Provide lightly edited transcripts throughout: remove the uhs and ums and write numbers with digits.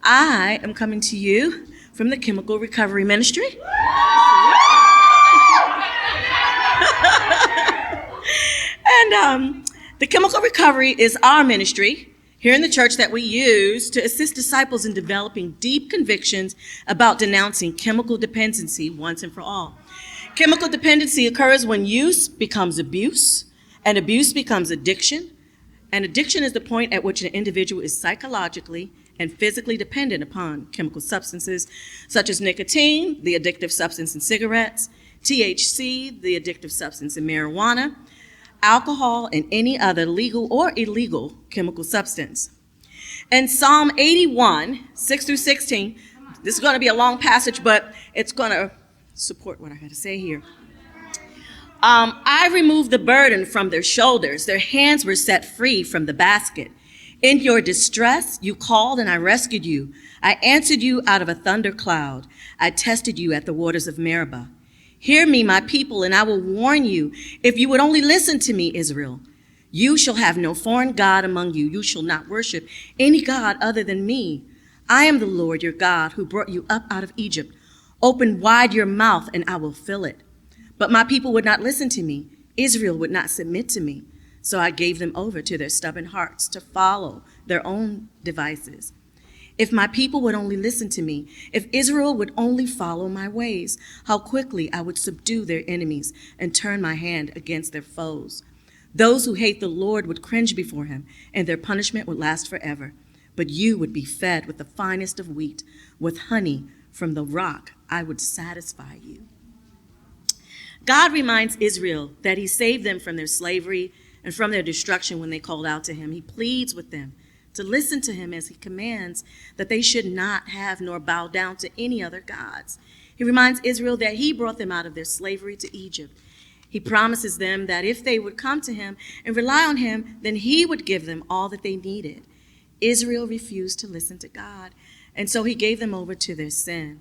I am coming to you from the Chemical Recovery Ministry. And the Chemical Recovery is our ministry here in the church that we use to assist disciples in developing deep convictions about denouncing chemical dependency once and for all. Chemical dependency occurs when use becomes abuse, and abuse becomes addiction. And addiction is the point at which an individual is psychologically and physically dependent upon chemical substances such as nicotine, the addictive substance in cigarettes, THC, the addictive substance in marijuana, alcohol, and any other legal or illegal chemical substance. In Psalm 81, 6 through 16, this is going to be a long passage, but it's going to support what I got to say here. I removed the burden from their shoulders. Their hands were set free from the basket. In your distress, you called and I rescued you. I answered you out of a thunder cloud. I tested you at the waters of Meribah. Hear me, my people, and I will warn you. If you would only listen to me, Israel, you shall have no foreign god among you. You shall not worship any god other than me. I am the Lord your God who brought you up out of Egypt. Open wide your mouth and I will fill it. But my people would not listen to me. Israel would not submit to me. So I gave them over to their stubborn hearts to follow their own devices. If my people would only listen to me, if Israel would only follow my ways, how quickly I would subdue their enemies and turn my hand against their foes. Those who hate the Lord would cringe before him, and their punishment would last forever. But you would be fed with the finest of wheat, with honey from the rock I would satisfy you. God reminds Israel that he saved them from their slavery and from their destruction when they called out to him. He pleads with them to listen to him as he commands that they should not have nor bow down to any other gods. He reminds Israel that he brought them out of their slavery to Egypt. He promises them that if they would come to him and rely on him, then he would give them all that they needed. Israel refused to listen to God, and so he gave them over to their sin.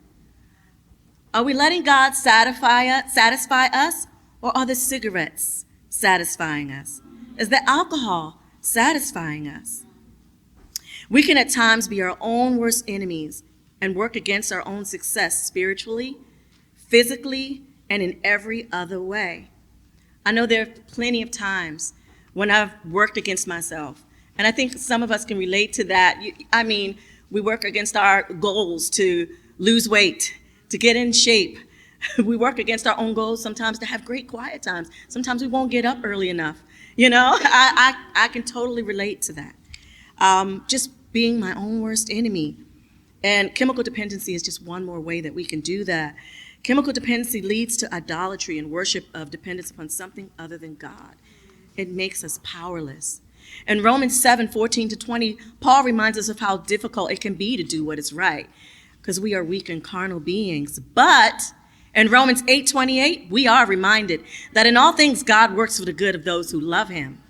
Are we letting God satisfy us, or are the cigarettes satisfying us? Is the alcohol satisfying us? We can at times be our own worst enemies and work against our own success spiritually, physically, and in every other way. I know there are plenty of times when I've worked against myself, and I think some of us can relate to that. We work against our goals to lose weight, to get in shape. We work against our own goals sometimes to have great quiet times. Sometimes we won't get up early enough. I can totally relate to that. Just being my own worst enemy. And chemical dependency is just one more way that we can do that. Chemical dependency leads to idolatry and worship of dependence upon something other than God. It makes us powerless. In Romans 7:14-20, Paul reminds us of how difficult it can be to do what is right, because we are weak and carnal beings. But in Romans 8:28, we are reminded that in all things God works for the good of those who love him.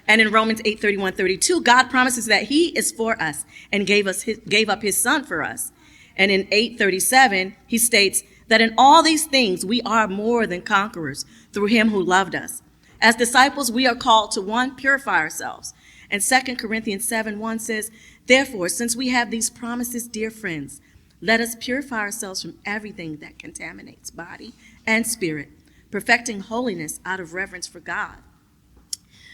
And in Romans 8:31-32, God promises that he is for us and gave up his son for us. And in 8:37, he states that in all these things we are more than conquerors through him who loved us. As disciples, we are called to, one, purify ourselves. And 2 Corinthians 7:1 says, therefore, since we have these promises, dear friends, let us purify ourselves from everything that contaminates body and spirit, perfecting holiness out of reverence for God.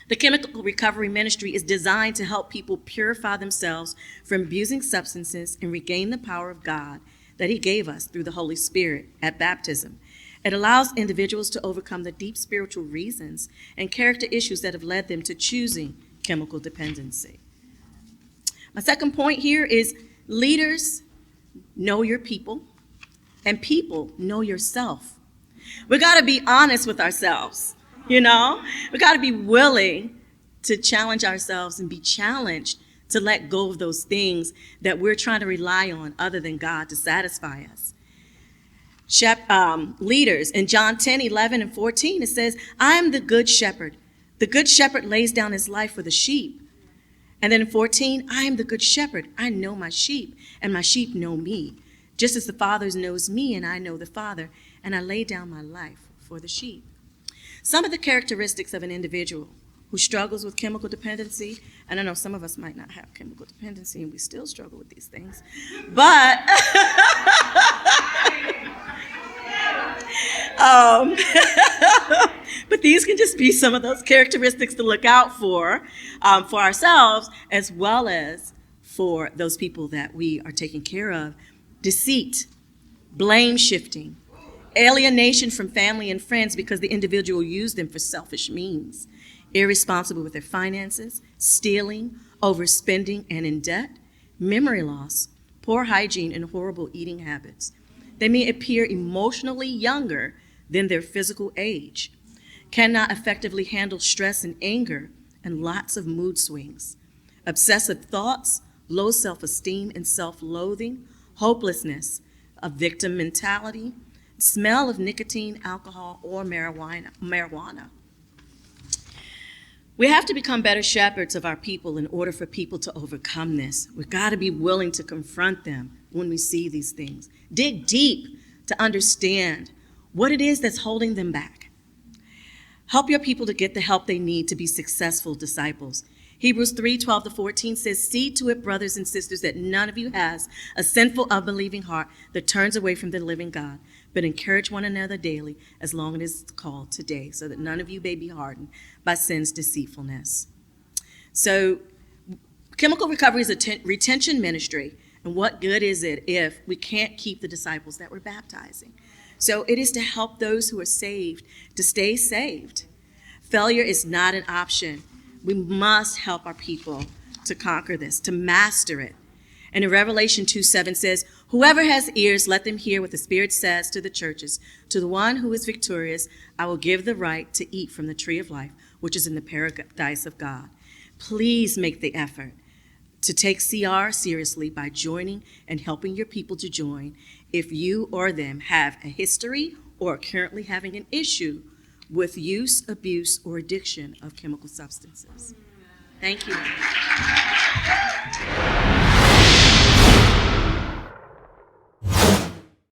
The Chemical Recovery Ministry is designed to help people purify themselves from abusing substances and regain the power of God that he gave us through the Holy Spirit at baptism. It allows individuals to overcome the deep spiritual reasons and character issues that have led them to choosing chemical dependency. My second point here is leaders know your people, and people know yourself. We got to be honest with ourselves, We got to be willing to challenge ourselves and be challenged to let go of those things that we're trying to rely on other than God to satisfy us. Leaders in John 10:11-14, it says, I am the good shepherd. The good shepherd lays down his life for the sheep. And then in 14, I am the good shepherd. I know my sheep, and my sheep know me, just as the Father knows me, and I know the Father, and I lay down my life for the sheep. Some of the characteristics of an individual who struggles with chemical dependency. And I know some of us might not have chemical dependency and we still struggle with these things. But but these can just be some of those characteristics to look out for ourselves as well as for those people that we are taking care of. Deceit, blame shifting, alienation from family and friends because the individual used them for selfish means, irresponsible with their finances, stealing, overspending and in debt, memory loss, poor hygiene, and horrible eating habits. They may appear emotionally younger than their physical age, cannot effectively handle stress and anger, and lots of mood swings, obsessive thoughts, low self-esteem and self-loathing, hopelessness, a victim mentality, smell of nicotine, alcohol, or marijuana. We have to become better shepherds of our people in order for people to overcome this. We've got to be willing to confront them when we see these things. Dig deep to understand what it is that's holding them back. Help your people to get the help they need to be successful disciples. Hebrews 3:12-14 says, "See to it, brothers and sisters, that none of you has a sinful, unbelieving heart that turns away from the living God, but encourage one another daily as long as it's called today, so that none of you may be hardened by sin's deceitfulness." So chemical recovery is a retention ministry, and what good is it if we can't keep the disciples that we're baptizing? So it is to help those who are saved to stay saved. Failure is not an option. We must help our people to conquer this, to master it. And in Revelation 2:7 says, "Whoever has ears, let them hear what the Spirit says to the churches. To the one who is victorious, I will give the right to eat from the tree of life, which is in the paradise of God." Please make the effort to take CR seriously by joining and helping your people to join if you or them have a history or are currently having an issue with use, abuse, or addiction of chemical substances. Thank you.